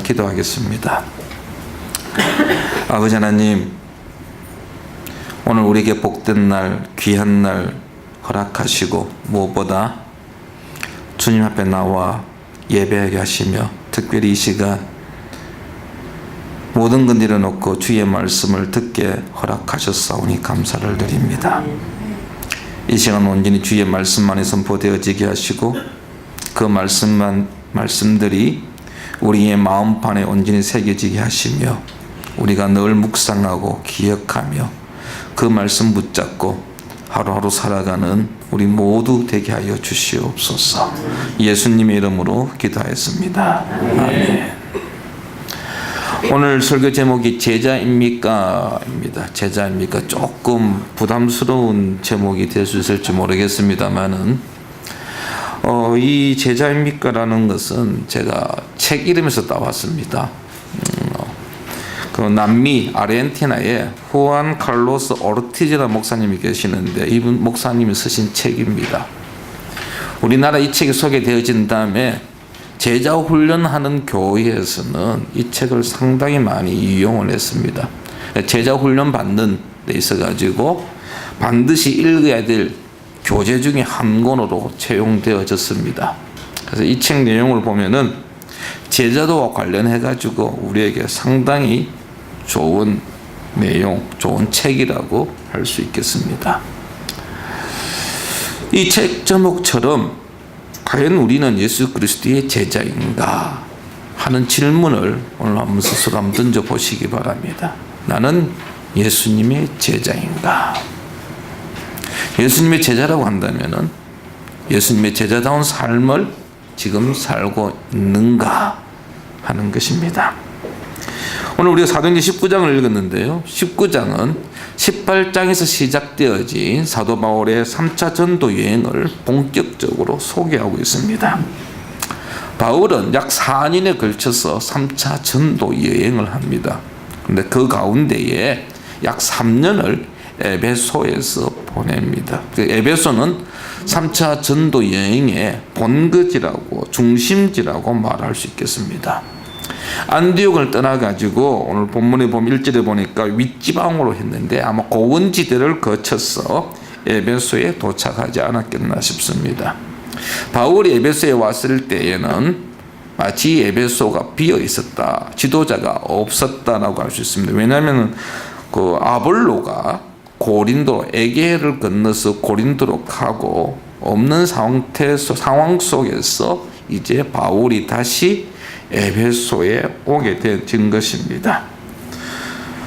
기도하겠습니다. 아버지 하나님, 오늘 우리에게 복된 날, 귀한 날 허락하시고 무엇보다 주님 앞에 나와 예배하게 하시며 특별히 이 시간 모든 것 내려놓고 주의 말씀을 듣게 허락하셨사오니 감사를 드립니다. 이 시간 온전히 주의 말씀만이 선포되어지게 하시고 그 말씀들이 우리의 마음판에 온전히 새겨지게 하시며 우리가 늘 묵상하고 기억하며 그 말씀 붙잡고 하루하루 살아가는 우리 모두 되게 하여 주시옵소서. 예수님의 이름으로 기도하였습니다. 아멘. 오늘 설교 제목이 제자입니까? 입니다. 제자입니까? 조금 부담스러운 제목이 될 수 있을지 모르겠습니다만은 이 제자입니까? 라는 것은 제가 책 이름에서 따왔습니다. 그 남미 아르헨티나에 후안 칼로스 오르티즈라는 목사님이 계시는데 이분 목사님이 쓰신 책입니다. 우리나라 이 책이 소개되어진 다음에 제자 훈련하는 교회에서는 이 책을 상당히 많이 이용을 했습니다. 제자 훈련 받는 데 있어 가지고 반드시 읽어야 될 교재 중에 한 권으로 채용되어졌습니다. 그래서 이 책 내용을 보면은 제자도와 관련해 가지고 우리에게 상당히 좋은 내용, 좋은 책이라고 할 수 있겠습니다. 이 책 제목처럼 과연 우리는 예수 그리스도의 제자인가 하는 질문을 오늘 한번 스스로 한번 던져보시기 바랍니다. 나는 예수님의 제자인가? 예수님의 제자라고 한다면은 예수님의 제자다운 삶을 지금 살고 있는가 하는 것입니다. 오늘 우리가 사도행전 19장을 읽었는데요. 19장은 18장에서 시작되어진 사도 바울의 3차 전도 여행을 본격적으로 소개하고 있습니다. 바울은 약 4년에 걸쳐서 3차 전도 여행을 합니다. 그런데 그 가운데에 약 3년을 에베소에서 보냅니다. 에베소는 3차 전도 여행의 본거지라고 중심지라고 말할 수 있겠습니다. 안디옥을 떠나가지고 오늘 본문에 보면 1절에 보니까 윗지방으로 했는데 아마 고원지대를 거쳐서 에베소에 도착하지 않았겠나 싶습니다. 바울이 에베소에 왔을 때에는 마치 에베소가 비어 있었다, 지도자가 없었다라고 할 수 있습니다. 왜냐하면 그 아볼로가 고린도 에게해를 건너서 고린도로 가고 없는 상황 속에서 이제 바울이 다시 에베소에 오게 된 것입니다.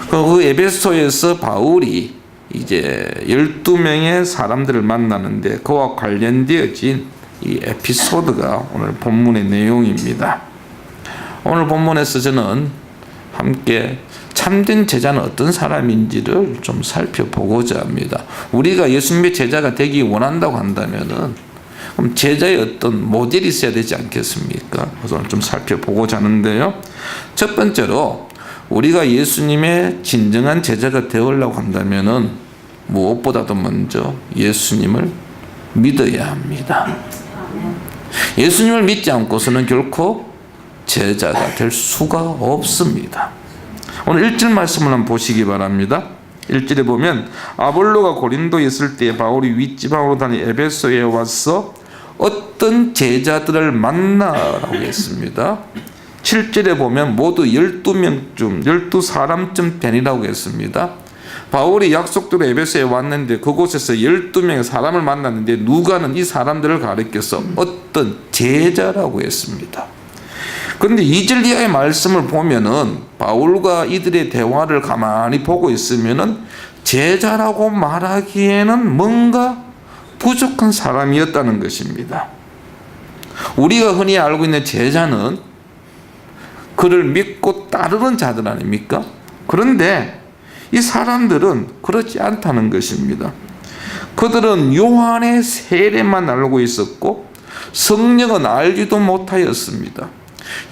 그 에베소에서 바울이 이제 12명의 사람들을 만나는데 그와 관련되어진 이 에피소드가 오늘 본문의 내용입니다. 오늘 본문에서 저는 함께 참된 제자는 어떤 사람인지를 좀 살펴보고자 합니다. 우리가 예수님의 제자가 되기 원한다고 한다면은 그럼 제자의 어떤 모델이 있어야 되지 않겠습니까? 그래서 좀 살펴보고자 하는데요. 첫 번째로 우리가 예수님의 진정한 제자가 되으려고 한다면은 무엇보다도 먼저 예수님을 믿어야 합니다. 예수님을 믿지 않고서는 결코 제자가 될 수가 없습니다. 오늘 1절 말씀을 한번 보시기 바랍니다. 1절에 보면 아볼로가 고린도에 있을 때 바울이 윗지방으로 다니 에베소에 와서 어떤 제자들을 만나라고 했습니다. 7절에 보면 모두 12명쯤 12사람쯤 되니라고 했습니다. 바울이 약속대로 에베소에 왔는데 그곳에서 12명의 사람을 만났는데 누가는 이 사람들을 가리켜서 어떤 제자라고 했습니다. 그런데 2절 이하의 말씀을 보면은 바울과 이들의 대화를 가만히 보고 있으면은 제자라고 말하기에는 뭔가 부족한 사람이었다는 것입니다. 우리가 흔히 알고 있는 제자는 그를 믿고 따르는 자들 아닙니까? 그런데 이 사람들은 그렇지 않다는 것입니다. 그들은 요한의 세례만 알고 있었고 성령은 알지도 못하였습니다.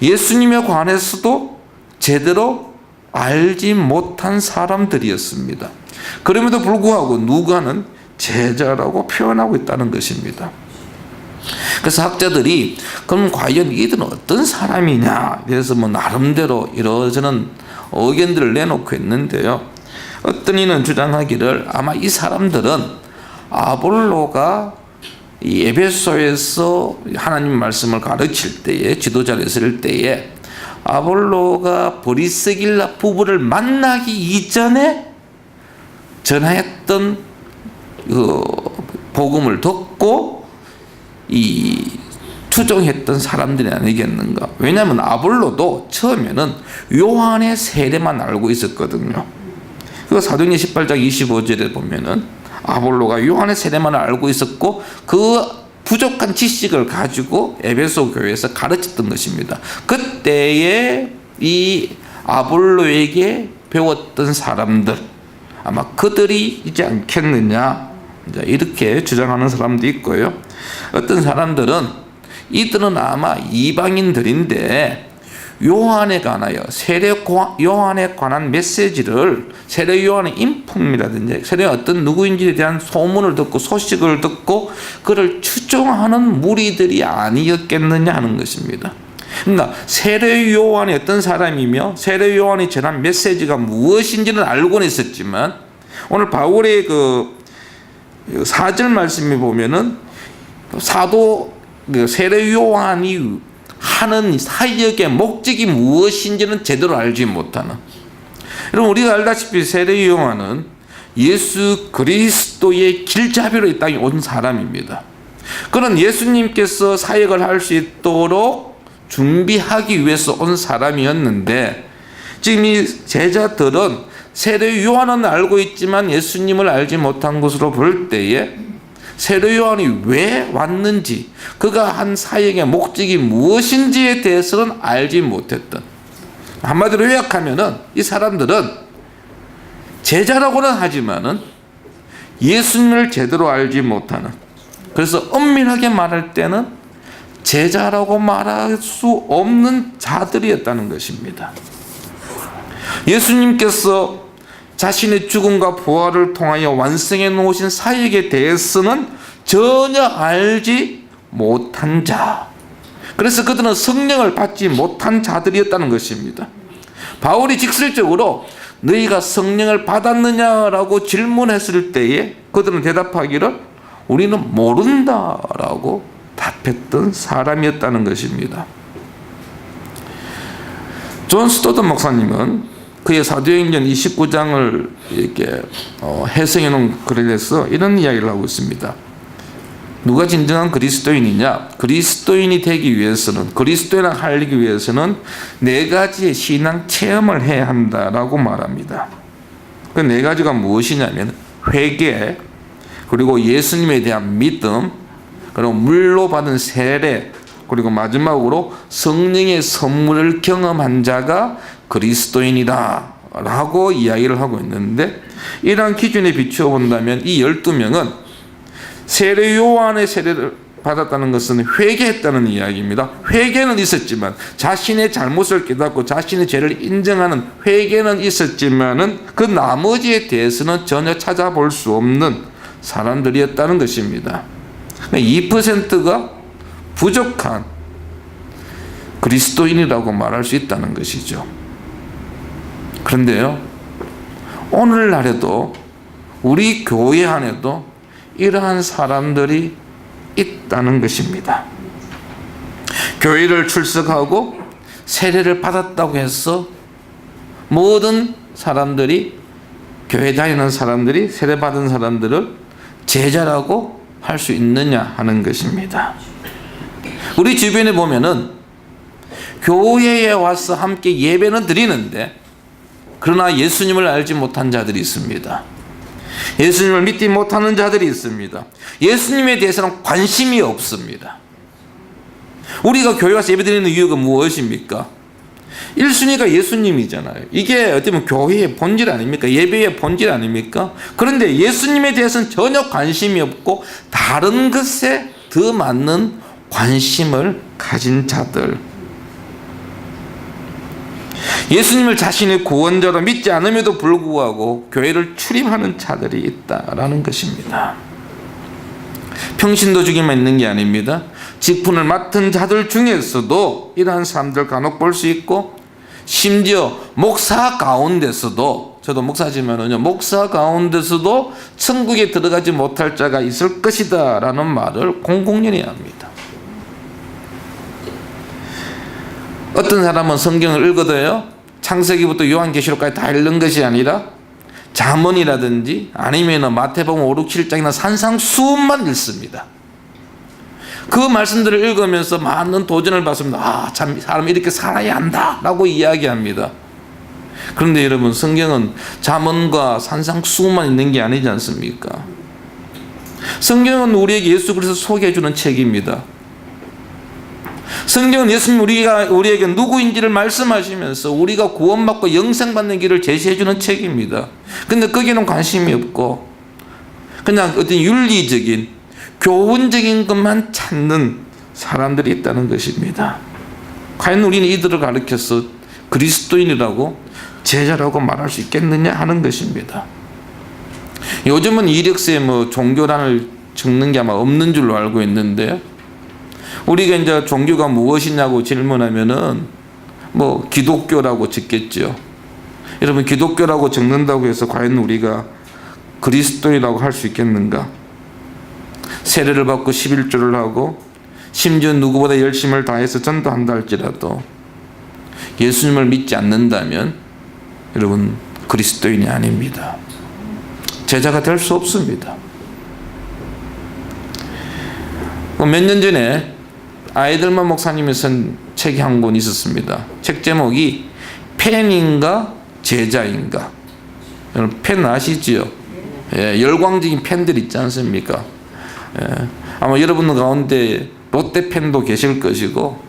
예수님에 관해서도 제대로 알지 못한 사람들이었습니다. 그럼에도 불구하고 누가는 제자라고 표현하고 있다는 것입니다. 그래서 학자들이 그럼 과연 이들은 어떤 사람이냐 그래서 뭐 나름대로 이러저런 의견들을 내놓고 있는데요. 어떤 이는 주장하기를 아마 이 사람들은 아볼로가 이 에베소에서 하나님 말씀을 가르칠 때에 지도자를 있을 때에 아볼로가 브리스길라 부부를 만나기 이전에 전했던 그 복음을 듣고 이 추종했던 사람들이 아니겠는가. 왜냐하면 아볼로도 처음에는 요한의 세례만 알고 있었거든요. 그 사도행전 18장 25절에 보면은 아볼로가 요한의 세례만 알고 있었고 그 부족한 지식을 가지고 에베소 교회에서 가르쳤던 것입니다. 그때에 이 아볼로에게 배웠던 사람들 아마 그들이지 않겠느냐 이렇게 주장하는 사람도 있고요. 어떤 사람들은 이들은 아마 이방인들인데 요한에 관하여 요한에 관한 메시지를 세례 요한의 인품이라든지 세례 어떤 누구인지에 대한 소문을 듣고 소식을 듣고 그를 추종하는 무리들이 아니었겠느냐 하는 것입니다. 그러니까 세례 요한이 어떤 사람이며 세례 요한이 전한 메시지가 무엇인지는 알고는 있었지만 오늘 바울의 그 4절 말씀에 보면은 사도 세례 요한이 하는 사역의 목적이 무엇인지는 제대로 알지 못하는. 여러분 우리가 알다시피 세례 요한은 예수 그리스도의 길잡이로 이 땅에 온 사람입니다. 그는 예수님께서 사역을 할 수 있도록 준비하기 위해서 온 사람이었는데 지금 이 제자들은 세례 요한은 알고 있지만 예수님을 알지 못한 것으로 볼 때에 세례 요한이 왜 왔는지 그가 한 사역의 목적이 무엇인지에 대해서는 알지 못했던, 한마디로 요약하면은 이 사람들은 제자라고는 하지만은 예수님을 제대로 알지 못하는, 그래서 엄밀하게 말할 때는 제자라고 말할 수 없는 자들이었다는 것입니다. 예수님께서 자신의 죽음과 부활을 통하여 완성해 놓으신 사역에 대해서는 전혀 알지 못한 자, 그래서 그들은 성령을 받지 못한 자들이었다는 것입니다. 바울이 직설적으로 너희가 성령을 받았느냐라고 질문했을 때에 그들은 대답하기를 우리는 모른다라고 답했던 사람이었다는 것입니다. 존 스토든 목사님은 그의 사도행전 29장을 이렇게 해석해 놓은 글에서 이런 이야기를 하고 있습니다. 누가 진정한 그리스도인이냐? 그리스도인이 되기 위해서는, 그리스도인을 하기 위해서는 네 가지의 신앙 체험을 해야 한다라고 말합니다. 그 네 가지가 무엇이냐면 회개, 그리고 예수님에 대한 믿음, 그리고 물로 받은 세례, 그리고 마지막으로 성령의 선물을 경험한 자가 그리스도인이다 라고 이야기를 하고 있는데, 이러한 기준에 비추어 본다면 이 12명은 세례 요한의 세례를 받았다는 것은 회개했다는 이야기입니다. 회개는 있었지만, 자신의 잘못을 깨닫고 자신의 죄를 인정하는 회개는 있었지만은 그 나머지에 대해서는 전혀 찾아볼 수 없는 사람들이었다는 것입니다. 2%가 부족한 그리스도인이라고 말할 수 있다는 것이죠. 그런데요, 오늘날에도 우리 교회 안에도 이러한 사람들이 있다는 것입니다. 교회를 출석하고 세례를 받았다고 해서 모든 사람들이, 교회 다니는 사람들이 세례받은 사람들을 제자라고 할 수 있느냐 하는 것입니다. 우리 주변에 보면은 교회에 와서 함께 예배는 드리는데 그러나 예수님을 알지 못한 자들이 있습니다. 예수님을 믿지 못하는 자들이 있습니다. 예수님에 대해서는 관심이 없습니다. 우리가 교회 와서 예배 드리는 이유가 무엇입니까? 1순위가 예수님이잖아요. 이게 어떻게 보면 교회의 본질 아닙니까? 예배의 본질 아닙니까? 그런데 예수님에 대해서는 전혀 관심이 없고 다른 것에 더 많은 관심을 가진 자들, 예수님을 자신의 구원자로 믿지 않음에도 불구하고 교회를 출입하는 자들이 있다라는 것입니다. 평신도주기만 있는 게 아닙니다. 직분을 맡은 자들 중에서도 이러한 사람들 간혹 볼 수 있고, 심지어 목사 가운데서도, 저도 목사지만은요, 목사 가운데서도 천국에 들어가지 못할 자가 있을 것이다 라는 말을 공공연히 합니다. 어떤 사람은 성경을 읽어도요, 창세기부터 요한계시록까지 다 읽는 것이 아니라 잠언이라든지 아니면 마태복음 5, 6, 7장이나 산상수훈만 읽습니다. 그 말씀들을 읽으면서 많은 도전을 받습니다. 아, 참 사람이 이렇게 살아야 한다 라고 이야기합니다. 그런데 여러분, 성경은 잠언과 산상수훈만 있는 게 아니지 않습니까? 성경은 우리에게 예수 그리스도 소개해 주는 책입니다. 성경은 예수님 우리에게 누구인지를 말씀하시면서 우리가 구원받고 영생받는 길을 제시해 주는 책입니다. 근데 거기에는 관심이 없고 그냥 어떤 윤리적인 교훈적인 것만 찾는 사람들이 있다는 것입니다. 과연 우리는 이들을 가르쳐서 그리스도인이라고 제자라고 말할 수 있겠느냐 하는 것입니다. 요즘은 이력서에 종교란을 적는 게 아마 없는 줄로 알고 있는데, 우리가 이제 종교가 무엇이냐고 질문하면은 기독교라고 적겠죠. 여러분, 기독교라고 적는다고 해서 과연 우리가 그리스도인이라고 할 수 있겠는가? 세례를 받고 11조를 하고 심지어 누구보다 열심을 다해서 전도한다 할지라도 예수님을 믿지 않는다면 여러분, 그리스도인이 아닙니다. 제자가 될 수 없습니다. 몇 년 전에 아이들만 목사님이 쓴 책이 한 권 있었습니다. 책 제목이 팬인가 제자인가. 여러분, 팬 아시죠? 예, 열광적인 팬들 있지 않습니까? 예, 아마 여러분 가운데 롯데 팬도 계실 것이고,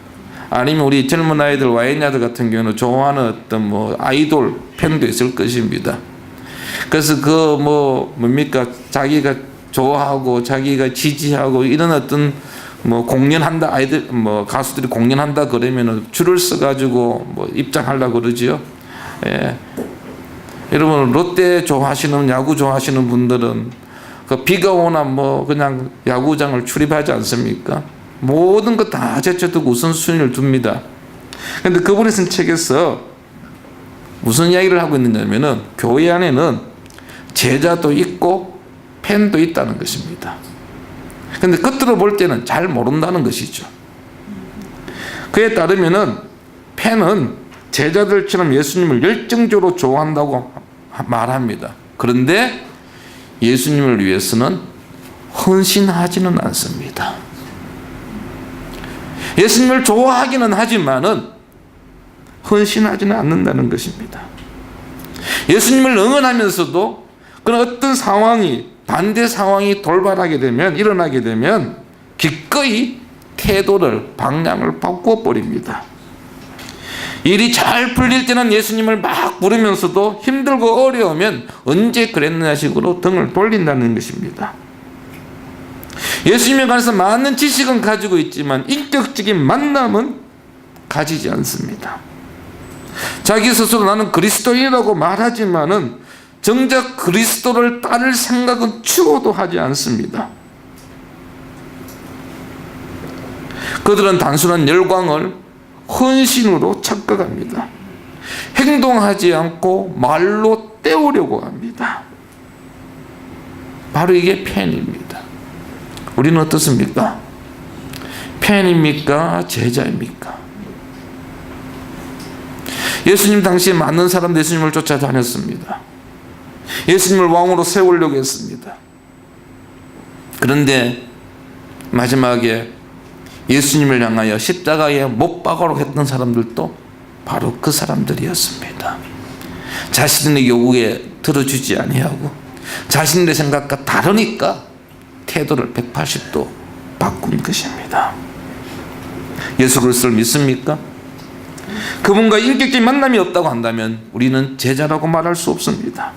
아니면 우리 젊은 아이들, 와이냐들 같은 경우는 좋아하는 어떤 아이돌 팬도 있을 것입니다. 그래서 자기가 좋아하고 자기가 지지하고 이런 어떤 공연한다, 아이들 가수들이 공연한다 그러면은 줄을 서가지고 입장하려고 그러지요. 예. 여러분, 롯데 좋아하시는, 야구 좋아하시는 분들은 비가 오나 그냥 야구장을 출입하지 않습니까? 모든 것 다 제쳐두고 우선순위를 둡니다. 그런데 그분이 쓴 책에서 무슨 이야기를 하고 있느냐면은, 교회 안에는 제자도 있고 팬도 있다는 것입니다. 그런데 겉으로 볼 때는 잘 모른다는 것이죠. 그에 따르면은 팬은 제자들처럼 예수님을 열정적으로 좋아한다고 말합니다. 그런데 예수님을 위해서는 헌신하지는 않습니다. 예수님을 좋아하기는 하지만은 헌신하지는 않는다는 것입니다. 예수님을 응원하면서도 그런 어떤 상황이, 반대 상황이 일어나게 되면 기꺼이 태도를, 방향을 바꾸어 버립니다. 일이 잘 풀릴 때는 예수님을 막 부르면서도 힘들고 어려우면 언제 그랬느냐 식으로 등을 돌린다는 것입니다. 예수님에 관해서 많은 지식은 가지고 있지만 인격적인 만남은 가지지 않습니다. 자기 스스로 나는 그리스도인이라고 말하지만은 정작 그리스도를 따를 생각은 추호도 하지 않습니다. 그들은 단순한 열광을 헌신으로 착각합니다. 행동하지 않고 말로 때우려고 합니다. 바로 이게 팬입니다. 우리는 어떻습니까? 팬입니까? 제자입니까? 예수님 당시에 많은 사람들이 예수님을 쫓아다녔습니다. 예수님을 왕으로 세우려고 했습니다. 그런데 마지막에 예수님을 향하여 십자가에 못 박으려고 했던 사람들도 바로 그 사람들이었습니다. 자신의 요구에 들어주지 아니하고 자신의 생각과 다르니까 태도를 180도 바꾼 것입니다. 예수 그리스도를 믿습니까? 그분과 인격적인 만남이 없다고 한다면 우리는 제자라고 말할 수 없습니다.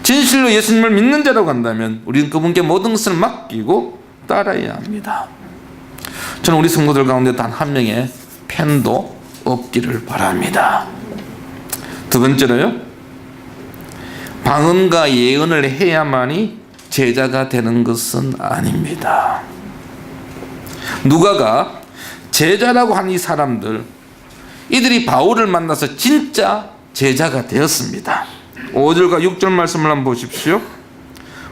진실로 예수님을 믿는 자라고 한다면 우리는 그분께 모든 것을 맡기고 따라야 합니다. 저는 우리 성도들 가운데 단 한 명의 팬도 없기를 바랍니다. 두 번째로요, 방언과 예언을 해야만이 제자가 되는 것은 아닙니다. 누가가 제자라고 한 이 사람들, 이들이 바울을 만나서 진짜 제자가 되었습니다. 5절과 6절 말씀을 한번 보십시오.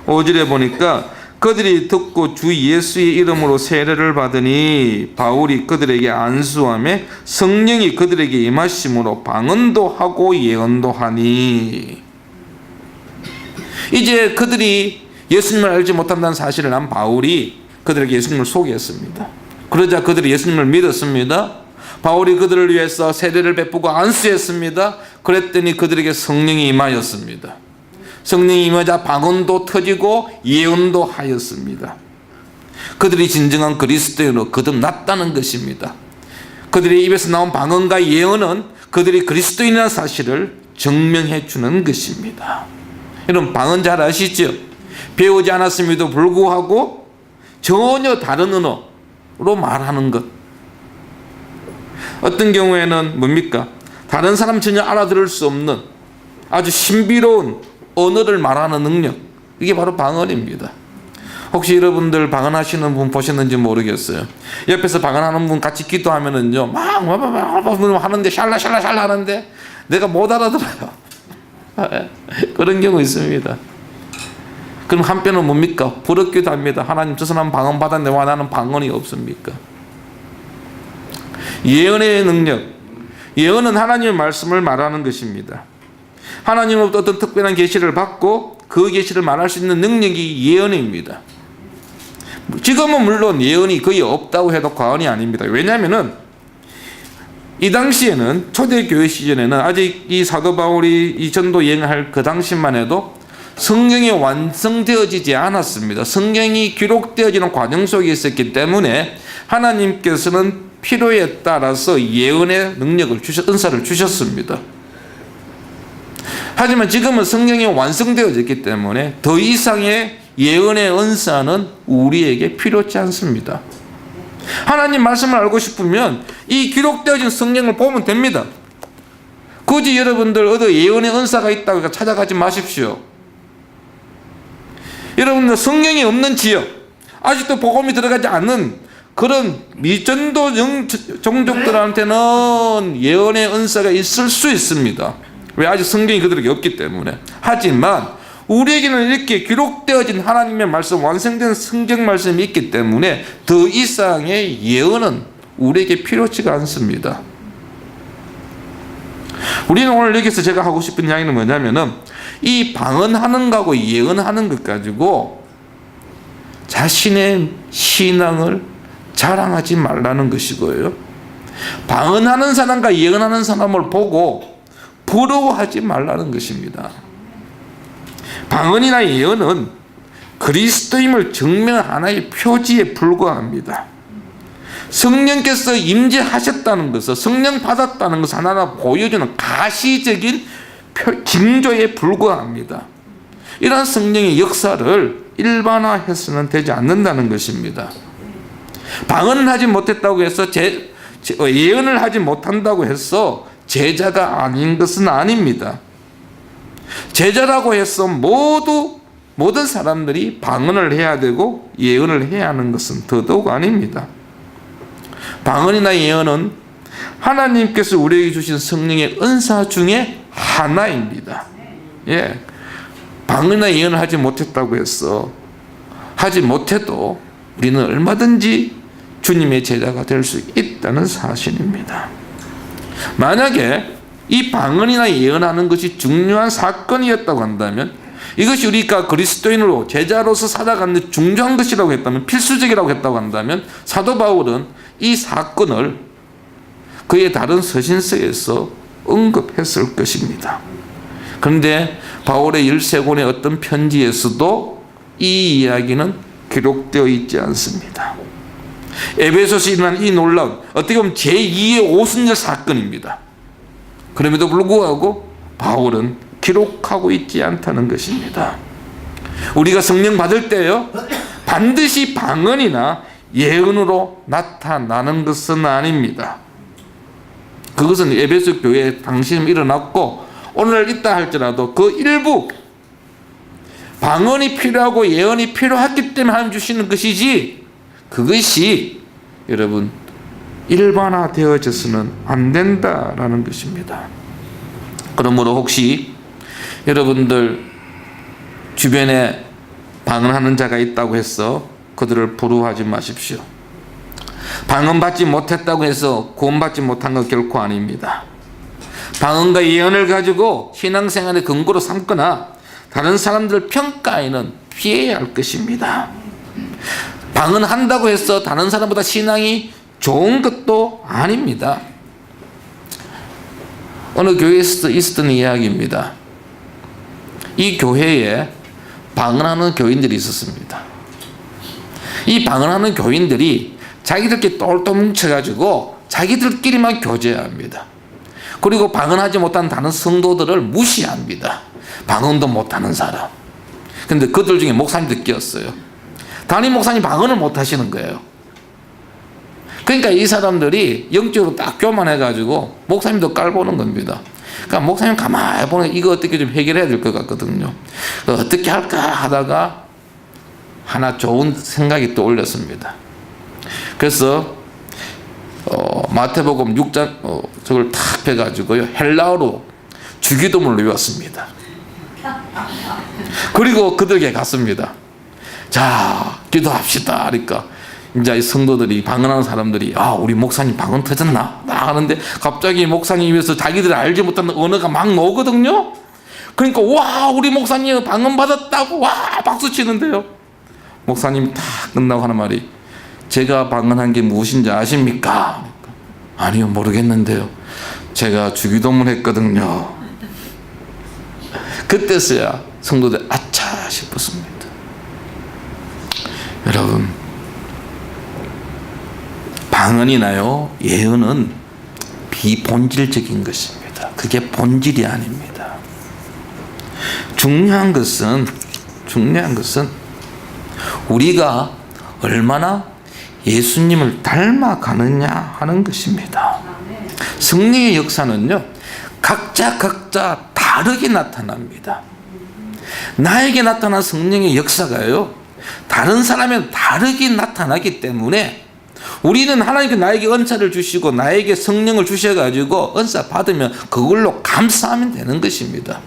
5절에 보니까 그들이 듣고 주 예수의 이름으로 세례를 받으니 바울이 그들에게 안수하며 성령이 그들에게 임하심으로 방언도 하고 예언도 하니. 이제 그들이 예수님을 알지 못한다는 사실을 난 바울이 그들에게 예수님을 소개했습니다. 그러자 그들이 예수님을 믿었습니다. 바울이 그들을 위해서 세례를 베푸고 안수했습니다. 그랬더니 그들에게 성령이 임하였습니다. 성령이 임하자 방언도 터지고 예언도 하였습니다. 그들이 진정한 그리스도인으로 거듭났다는 것입니다. 그들의 입에서 나온 방언과 예언은 그들이 그리스도인이라는 사실을 증명해 주는 것입니다. 여러분, 방언 잘 아시죠? 배우지 않았음에도 불구하고 전혀 다른 언어로 말하는 것. 어떤 경우에는 뭡니까? 다른 사람 전혀 알아들을 수 없는 아주 신비로운 언어를 말하는 능력, 이게 바로 방언입니다. 혹시 여러분들 방언하시는 분 보셨는지 모르겠어요. 옆에서 방언하는 분 같이 기도하면은요, 막 하는데 샬라샬라 하는데 내가 못 알아들어요. 그런 경우 있습니다. 그럼 한편은 뭡니까? 부럽기도 합니다. 하나님, 저 사람 방언 받았는데 왜 나는 방언이 없습니까? 예언의 능력, 예언은 하나님의 말씀을 말하는 것입니다. 하나님으로부터 어떤 특별한 계시를 받고 그 계시를 말할 수 있는 능력이 예언입니다. 지금은 물론 예언이 거의 없다고 해도 과언이 아닙니다. 왜냐하면 이 당시에는 초대교회 시절에는 아직 이 사도 바울이 이 전도 여행할 그 당시만 해도 성경이 완성되어지지 않았습니다. 성경이 기록되어지는 과정 속에 있었기 때문에 하나님께서는 필요에 따라서 예언의 능력을 은사를 주셨습니다. 하지만 지금은 성경이 완성되어졌기 때문에 더 이상의 예언의 은사는 우리에게 필요치 않습니다. 하나님 말씀을 알고 싶으면 이 기록되어진 성경을 보면 됩니다. 굳이 여러분들 어디 예언의 은사가 있다고 찾아가지 마십시오. 여러분들 성경이 없는 지역, 아직도 복음이 들어가지 않는 그런 미전도 종족들한테는 예언의 은사가 있을 수 있습니다. 왜? 아직 성경이 그들에게 없기 때문에. 하지만 우리에게는 이렇게 기록되어진 하나님의 말씀, 완성된 성경 말씀이 있기 때문에 더 이상의 예언은 우리에게 필요치가 않습니다. 우리는 오늘 여기서 제가 하고 싶은 이야기는 뭐냐면은 이 방언하는 거하고 예언하는 것 가지고 자신의 신앙을 자랑하지 말라는 것이고요. 방언하는 사람과 예언하는 사람을 보고 부러워하지 말라는 것입니다. 방언이나 예언은 그리스도임을 증명한 하나의 표지에 불과합니다. 성령께서 임재하셨다는 것을, 성령 받았다는 것을 하나하나 보여주는 가시적인 징조에 불과합니다. 이러한 성령의 역사를 일반화해서는 되지 않는다는 것입니다. 방언을 하지 못했다고 해서 예언을 하지 못한다고 해서 제자가 아닌 것은 아닙니다. 제자라고 해서 모든 사람들이 방언을 해야 되고 예언을 해야 하는 것은 더더욱 아닙니다. 방언이나 예언은 하나님께서 우리에게 주신 성령의 은사 중에 하나입니다. 예, 방언이나 예언을 하지 못했다고 해서 하지 못해도 우리는 얼마든지 주님의 제자가 될 수 있다는 사실입니다. 만약에 이 방언이나 예언하는 것이 중요한 사건이었다고 한다면, 이것이 우리가 그리스도인으로 제자로서 살아가는 중요한 것이라고 했다면, 필수적이라고 했다고 한다면, 사도 바울은 이 사건을 그의 다른 서신서에서 언급했을 것입니다. 그런데 바울의 13권의 어떤 편지에서도 이 이야기는 기록되어 있지 않습니다. 에베소서 일어난 이 놀라운, 어떻게 보면 제2의 오순절 사건입니다. 그럼에도 불구하고 바울은 기록하고 있지 않다는 것입니다. 우리가 성령 받을 때요, 반드시 방언이나 예언으로 나타나는 것은 아닙니다. 그것은 에베소 교회에 당시에 일어났고 오늘 있다 할지라도 그 일부 방언이 필요하고 예언이 필요했기 때문에 하나님 주시는 것이지, 그것이 여러분 일반화되어져서는 안 된다라는 것입니다. 그러므로 혹시 여러분들 주변에 방언하는 자가 있다고 해서 그들을 부러워하지 마십시오. 방언받지 못했다고 해서 구원받지 못한 건 결코 아닙니다. 방언과 예언을 가지고 신앙생활의 근거로 삼거나 다른 사람들을 평가에는 피해야 할 것입니다. 방언한다고 해서 다른 사람보다 신앙이 좋은 것도 아닙니다. 어느 교회에서 있었던 이야기입니다. 이 교회에 방언하는 교인들이 있었습니다. 이 방언하는 교인들이 자기들끼리 똘똘 뭉쳐가지고 자기들끼리만 교제합니다. 그리고 방언하지 못한 다른 성도들을 무시합니다. 방언도 못하는 사람. 근데 그들 중에 목사님도 끼었어요. 담임 목사님 방언을 못하시는 거예요. 그러니까 이 사람들이 영적으로 딱 교만해가지고 목사님도 깔보는 겁니다. 그러니까 목사님 가만히 보면 이거 어떻게 좀 해결해야 될 것 같거든요. 어떻게 할까 하다가 하나 좋은 생각이 떠올렸습니다. 그래서 마태복음 6장 저걸 탁 펴가지고요, 헬라어로 주기도문을 외웠습니다. 그리고 그들에게 갔습니다. 자, 기도합시다 하니까 이제 이 성도들이, 방언하는 사람들이, 우리 목사님 방언 터졌나 하는데 갑자기 목사님 입에서 자기들이 알지 못하는 언어가 막 나오거든요. 그러니까 와, 우리 목사님 방언 받았다고 와 박수 치는데요. 목사님이 다 끝나고 하는 말이, 제가 방언한 게 무엇인지 아십니까? 아니요, 모르겠는데요. 제가 주기도문 했거든요. 그때서야 성도들 아차 싶었습니다. 여러분, 방언이나요 예언은 비본질적인 것입니다. 그게 본질이 아닙니다. 중요한 것은 우리가 얼마나 예수님을 닮아가느냐 하는 것입니다. 성령의 역사는요, 각자 다르게 나타납니다. 나에게 나타난 성령의 역사가요, 다른 사람에게 다르게 나타나기 때문에 우리는 하나님께 나에게 은사를 주시고 나에게 성령을 주셔가지고 은사 받으면 그걸로 감사하면 되는 것입니다.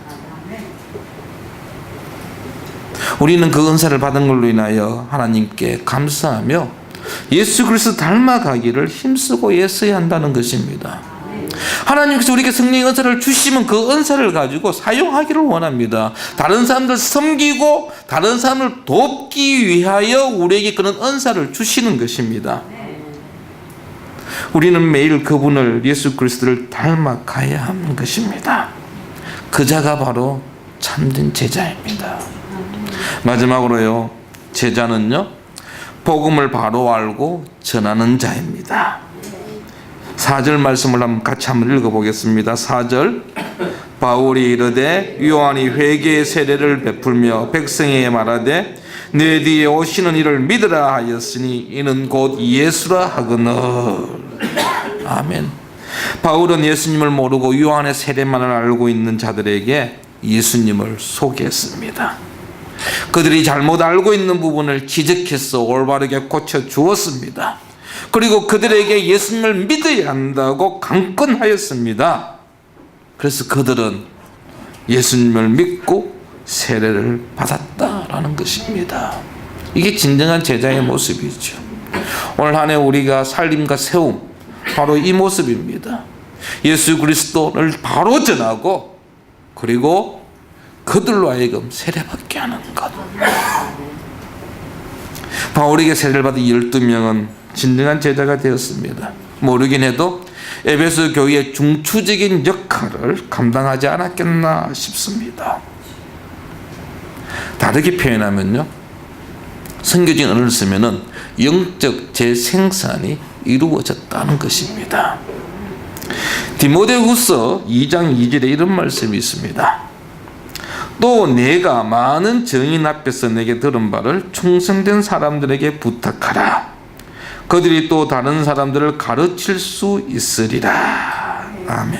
우리는 그 은사를 받은 걸로 인하여 하나님께 감사하며 예수 그리스도 닮아가기를 힘쓰고 애써야 한다는 것입니다. 하나님께서 우리에게 성령의 은사를 주시면 그 은사를 가지고 사용하기를 원합니다. 다른 사람들 섬기고 다른 사람을 돕기 위하여 우리에게 그런 은사를 주시는 것입니다. 우리는 매일 그분을, 예수 그리스도를 닮아가야 하는 것입니다. 그 자가 바로 참된 제자입니다. 마지막으로요, 제자는요, 복음을 바로 알고 전하는 자입니다. 4절 말씀을 같이 한번 읽어보겠습니다. 4절, 바울이 이르되 요한이 회개의 세례를 베풀며 백성에게 말하되 내 뒤에 오시는 이를 믿으라 하였으니 이는 곧 예수라 하거늘. 아멘. 바울은 예수님을 모르고 요한의 세례만을 알고 있는 자들에게 예수님을 소개했습니다. 그들이 잘못 알고 있는 부분을 지적해서 올바르게 고쳐 주었습니다. 그리고 그들에게 예수님을 믿어야 한다고 강권하였습니다. 그래서 그들은 예수님을 믿고 세례를 받았다라는 것입니다. 이게 진정한 제자의 모습이죠. 오늘 한 해 우리가 살림과 세움, 바로 이 모습입니다. 예수 그리스도를 바로 전하고 그리고 그들로 하여금 세례받게 하는 것. 바울에게 세례를 받은 12명은 진정한 제자가 되었습니다. 모르긴 해도 에베소 교회의 중추적인 역할을 감당하지 않았겠나 싶습니다. 다르게 표현하면요, 선교적인 언어를 쓰면은 영적 재생산이 이루어졌다는 것입니다. 디모데후서 2장 2절에 이런 말씀이 있습니다. 또 내가 많은 증인 앞에서 내게 들은 바를 충성된 사람들에게 부탁하라. 그들이 또 다른 사람들을 가르칠 수 있으리라. 아멘.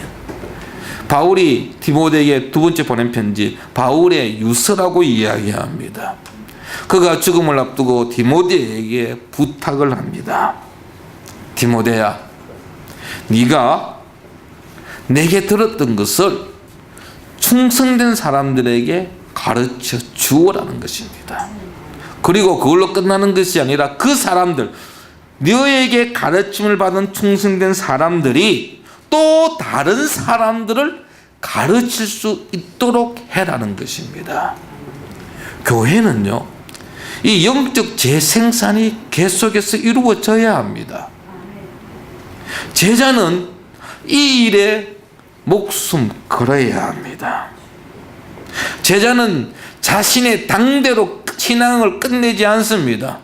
바울이 디모데에게 두 번째 보낸 편지, 바울의 유서라고 이야기합니다. 그가 죽음을 앞두고 디모데에게 부탁을 합니다. 디모데야, 네가 내게 들었던 것을 충성된 사람들에게 가르쳐 주어라는 것입니다. 그리고 그걸로 끝나는 것이 아니라 그 사람들, 너에게 가르침을 받은 충성된 사람들이 또 다른 사람들을 가르칠 수 있도록 해라는 것입니다. 교회는요, 이 영적 재생산이 계속해서 이루어져야 합니다. 제자는 이 일에 목숨 걸어야 합니다. 제자는 자신의 당대로 신앙을 끝내지 않습니다.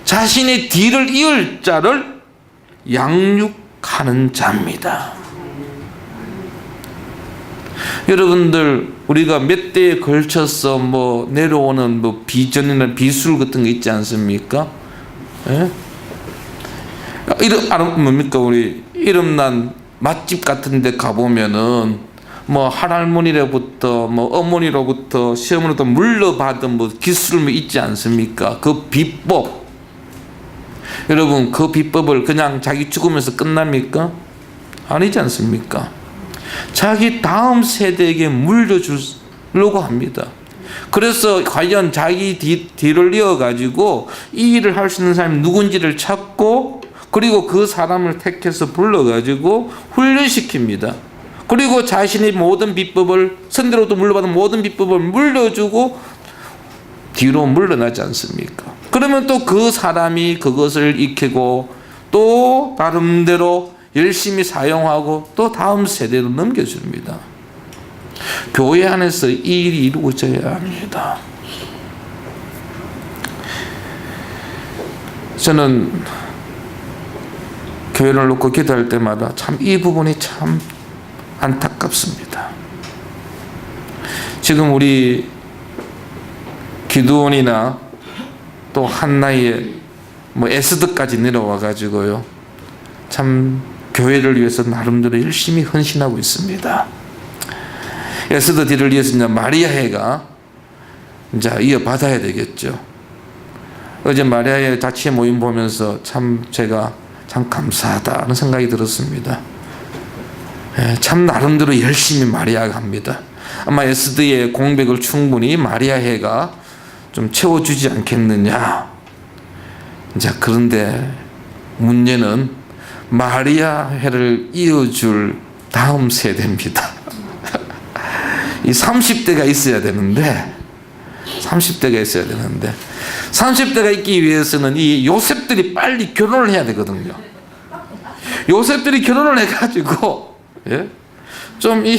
자신의 뒤를 이을 자를 양육하는 자입니다. 여러분들, 우리가 몇 대에 걸쳐서 내려오는 비전이나 비술 같은 거 있지 않습니까? 예? 뭡니까? 우리 이름난 맛집 같은 데 가보면은 할할머니로부터 어머니로부터 시어머니로부터 물려받은 기술 있지 않습니까? 그 비법, 여러분, 그 비법을 그냥 자기 죽으면서 끝납니까? 아니지 않습니까? 자기 다음 세대에게 물려주려고 합니다. 그래서 과연 자기 뒤를 이어가지고 이 일을 할 수 있는 사람이 누군지를 찾고, 그리고 그 사람을 택해서 불러가지고 훈련시킵니다. 그리고 자신의 모든 비법을, 선대로부터 물려받은 모든 비법을 물려주고 뒤로 물러나지 않습니까? 그러면 또 그 사람이 그것을 익히고 또 나름대로 열심히 사용하고 또 다음 세대로 넘겨줍니다. 교회 안에서 이 일이 이루어져야 합니다. 저는 교회를 놓고 기도할 때마다 참 이 부분이 참 안타깝습니다. 지금 우리 기드온이나 또 한나의 에스더까지 내려와 가지고요, 참 교회를 위해서 나름대로 열심히 헌신하고 있습니다. 에스더 뒤를 이어서 이제 마리아회가 이제 이어받아야 되겠죠. 어제 마리아회 자치회 모임 보면서 제가 참 감사하다는 생각이 들었습니다. 참 나름대로 열심히 마리아가 합니다. 아마 에스더의 공백을 충분히 마리아회가 좀 채워주지 않겠느냐. 자, 그런데 문제는 마리아회를 이어줄 다음 세대입니다. 이 30대가 있어야 되는데 30대가 있기 위해서는 이 요셉들이 빨리 결혼을 해야 되거든요. 요셉들이 결혼을 해가지고 좀 이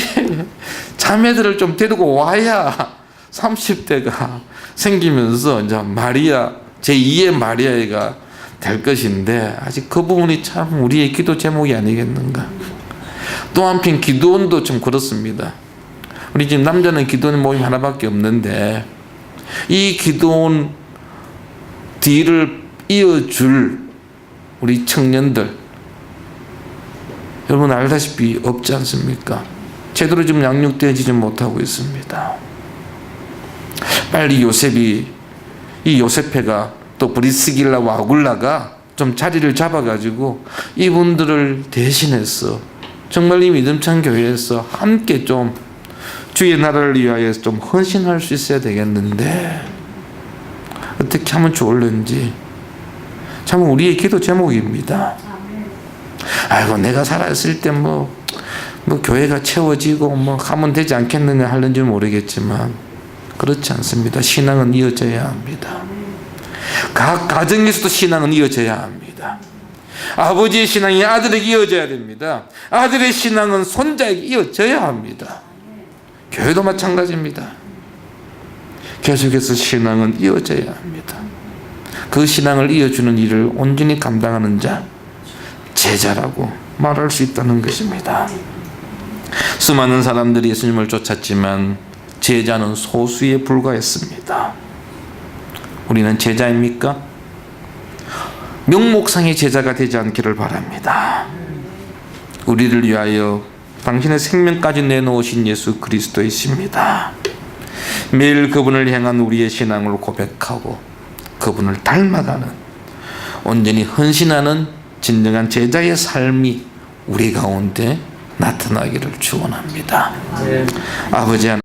자매들을 좀 데리고 와야 30대가 생기면서 이제 마리아, 제2의 마리아가 될 것인데, 아직 그 부분이 참 우리의 기도 제목이 아니겠는가. 또 한편 기드온도 좀 그렇습니다. 우리 지금 남자는 기드온 모임 하나밖에 없는데, 이 기드온 뒤를 이어줄 우리 청년들, 여러분 알다시피 없지 않습니까? 제대로 지금 양육되어지지 못하고 있습니다. 빨리 이 요셉회가 또 브리스길라와 아굴라가 좀 자리를 잡아가지고 이분들을 대신해서 정말 이 믿음찬 교회에서 함께 좀 주의 나라를 위하여 좀 헌신할 수 있어야 되겠는데, 어떻게 하면 좋을는지 참 우리의 기도 제목입니다. 아이고, 내가 살아있을 때 교회가 채워지고 하면 되지 않겠느냐 하는지 모르겠지만 그렇지 않습니다. 신앙은 이어져야 합니다. 각 가정에서도 신앙은 이어져야 합니다. 아버지의 신앙이 아들에게 이어져야 됩니다. 아들의 신앙은 손자에게 이어져야 합니다. 교회도 마찬가지입니다. 계속해서 신앙은 이어져야 합니다. 그 신앙을 이어주는 일을 온전히 감당하는 자, 제자라고 말할 수 있다는 것입니다. 수많은 사람들이 예수님을 쫓았지만 제자는 소수에 불과했습니다. 우리는 제자입니까? 명목상의 제자가 되지 않기를 바랍니다. 우리를 위하여 당신의 생명까지 내놓으신 예수 그리스도이십니다. 매일 그분을 향한 우리의 신앙을 고백하고 그분을 닮아가는, 온전히 헌신하는 진정한 제자의 삶이 우리 가운데 나타나기를 축원합니다. 아버지 하나님,